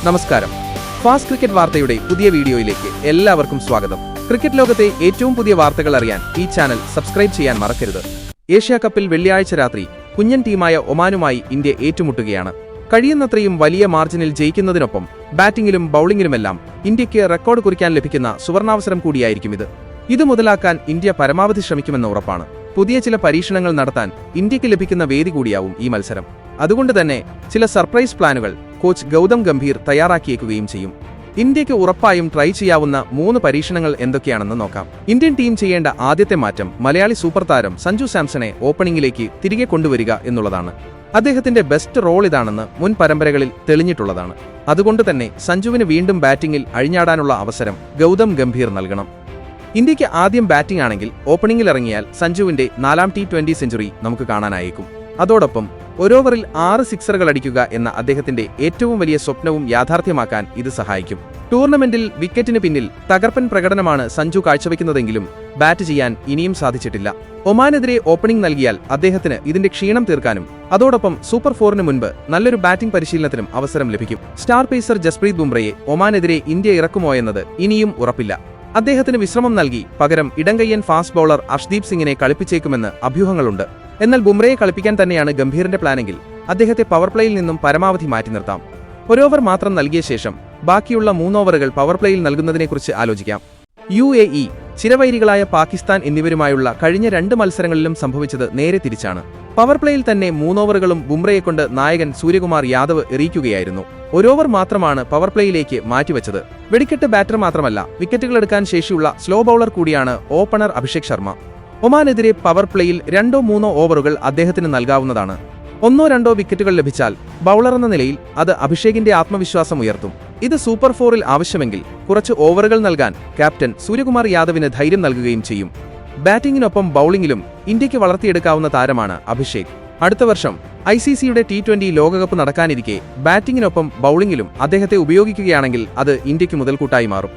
നമസ്കാരം. Fast cricket വാർത്തയുടെ പുതിയ വീഡിയോയിലേക്ക് എല്ലാവർക്കും സ്വാഗതം. ക്രിക്കറ്റ് ലോകത്തെ ഏറ്റവും പുതിയ വാർത്തകൾ അറിയാൻ ഈ ചാനൽ സബ്സ്ക്രൈബ് ചെയ്യാൻ മറക്കരുത്. ഏഷ്യാ കപ്പിൽ വെള്ളിയാഴ്ച രാത്രി കുഞ്ഞൻ ടീമായ ഒമാനുമായി ഇന്ത്യ ഏറ്റുമുട്ടുകയാണ്. കഴിയുന്നത്രയും വലിയ മാർജിനിൽ ജയിക്കുന്നതിനൊപ്പം ബാറ്റിംഗിലും ബൌളിംഗിലുമെല്ലാം ഇന്ത്യയ്ക്ക് റെക്കോർഡ് കുറിക്കാൻ ലഭിക്കുന്ന സുവർണാവസരം കൂടിയായിരിക്കും ഇത്. ഇത് മുതലാക്കാൻ ഇന്ത്യ പരമാവധി ശ്രമിക്കുമെന്ന് ഉറപ്പാണ്. പുതിയ ചില പരീക്ഷണങ്ങൾ നടത്താൻ ഇന്ത്യയ്ക്ക് ലഭിക്കുന്ന വേദി കൂടിയാവും ഈ മത്സരം. അതുകൊണ്ട് തന്നെ ചില സർപ്രൈസ് പ്ലാനുകൾ കോച്ച് ഗൗതം ഗംഭീർ തയ്യാറാക്കിയേക്കുകയും ചെയ്യും. ഇന്ത്യയ്ക്ക് ഉറപ്പായും ട്രൈ ചെയ്യാവുന്ന 3 പരീക്ഷണങ്ങൾ എന്തൊക്കെയാണെന്ന് നോക്കാം. ഇന്ത്യൻ ടീം ചെയ്യേണ്ട ആദ്യത്തെ മാറ്റം മലയാളി സൂപ്പർ താരം സഞ്ജു സാംസണെ ഓപ്പണിംഗിലേക്ക് തിരികെ കൊണ്ടുവരിക എന്നുള്ളതാണ്. അദ്ദേഹത്തിന്റെ ബെസ്റ്റ് റോൾ ഇതാണെന്ന് മുൻ പരമ്പരകളിൽ തെളിഞ്ഞിട്ടുള്ളതാണ്. അതുകൊണ്ട് തന്നെ സഞ്ജുവിന് വീണ്ടും ബാറ്റിംഗിൽ അഴിഞ്ഞാടാനുള്ള അവസരം ഗൗതം ഗംഭീർ നൽകണം. ഇന്ത്യയ്ക്ക് ആദ്യം ബാറ്റിംഗ് ആണെങ്കിൽ ഓപ്പണിംഗിൽ ഇറങ്ങിയാൽ സഞ്ജുവിന്റെ 4ാം T20 സെഞ്ചുറി നമുക്ക് കാണാനായേക്കും. അതോടൊപ്പം ഓവറിൽ 6 സിക്സറുകൾ അടിക്കുക എന്ന അദ്ദേഹത്തിന്റെ ഏറ്റവും വലിയ സ്വപ്നവും യാഥാർത്ഥ്യമാക്കാൻ ഇത് സഹായിക്കും. ടൂർണമെന്റിൽ വിക്കറ്റിന് പിന്നിൽ തകർപ്പൻ പ്രകടനമാണ് സഞ്ജു കാഴ്ചവെക്കുന്നതെങ്കിലും ബാറ്റ് ചെയ്യാൻ ഇനിയും സാധിച്ചിട്ടില്ല. ഒമാനെതിരെ ഓപ്പണിംഗ് നൽകിയാൽ അദ്ദേഹത്തിന് ഇതിന്റെ ക്ഷീണം തീർക്കാനും അതോടൊപ്പം സൂപ്പർ 4-ന് മുൻപ് നല്ലൊരു ബാറ്റിംഗ് പരിശീലനത്തിനും അവസരം ലഭിക്കും. സ്റ്റാർ പേസർ ജസ്പ്രീത് ബുംറയെ ഒമാനെതിരെ ഇന്ത്യ ഇറക്കുമോയെന്നത് ഇനിയും ഉറപ്പില്ല. അദ്ദേഹത്തിന് വിശ്രമം നൽകി പകരം ഇടംകയ്യൻ ഫാസ്റ്റ് ബൌളർ അർഷ്ദീപ് സിംഗിനെ കളിപ്പിച്ചേക്കുമെന്ന് അഭ്യൂഹങ്ങളുണ്ട്. എന്നാൽ ബുംറയെ കളിപ്പിക്കാൻ തന്നെയാണ് ഗംഭീറിന്റെ പ്ലാനെങ്കിൽ അദ്ദേഹത്തെ പവർ പ്ലേയിൽ നിന്നും പരമാവധി മാറ്റി നിർത്താം. ഓവർ മാത്രം നൽകിയ ശേഷം ബാക്കിയുള്ള 3 ഓവറുകൾ പവർ പ്ലേയിൽ നൽകുന്നതിനെക്കുറിച്ച് ആലോചിക്കാം. UAE, ചിരവൈരികളായ പാകിസ്ഥാൻ എന്നിവരുമായുള്ള കഴിഞ്ഞ 2 മത്സരങ്ങളിലും സംഭവിച്ചത് നേരെ തിരിച്ചാണ്. പവർ പ്ലേയിൽ തന്നെ 3 ഓവറുകളും ബുംറയെക്കൊണ്ട് നായകൻ സൂര്യകുമാർ യാദവ് എറിയിക്കുകയായിരുന്നു. ഓവർ മാത്രമാണ് പവർ പ്ലേയിലേക്ക് മാറ്റിവെച്ചത്. വെടിക്കെട്ട് ബാറ്റർ മാത്രമല്ല, വിക്കറ്റുകളെടുക്കാൻ ശേഷിയുള്ള സ്ലോ ബൌളർ കൂടിയാണ് ഓപ്പണർ അഭിഷേക് ശർമ്മ. ഒമാനെതിരെ പവർ പ്ലേയിൽ 2-3 ഓവറുകൾ അദ്ദേഹത്തിന് നൽകാവുന്നതാണ്. 1-2 വിക്കറ്റുകൾ ലഭിച്ചാൽ ബൌളർ എന്ന നിലയിൽ അത് അഭിഷേകിന്റെ ആത്മവിശ്വാസം ഉയർത്തും. ഇത് സൂപ്പർ 4-ൽ ആവശ്യമെങ്കിൽ കുറച്ച് ഓവറുകൾ നൽകാൻ ക്യാപ്റ്റൻ സൂര്യകുമാർ യാദവിന് ധൈര്യം നൽകുകയും ചെയ്യും. ബാറ്റിംഗിനൊപ്പം ബൌളിംഗിലും ഇന്ത്യയ്ക്ക് വളർത്തിയെടുക്കാവുന്ന താരമാണ് അഭിഷേക്. അടുത്ത വർഷം ICCയുടെ T20 ലോകകപ്പ് നടക്കാനിരിക്കെ ബാറ്റിംഗിനൊപ്പം ബൌളിംഗിലും അദ്ദേഹത്തെ ഉപയോഗിക്കുകയാണെങ്കിൽ അത് ഇന്ത്യയ്ക്ക് മുതൽക്കൂട്ടായി മാറും.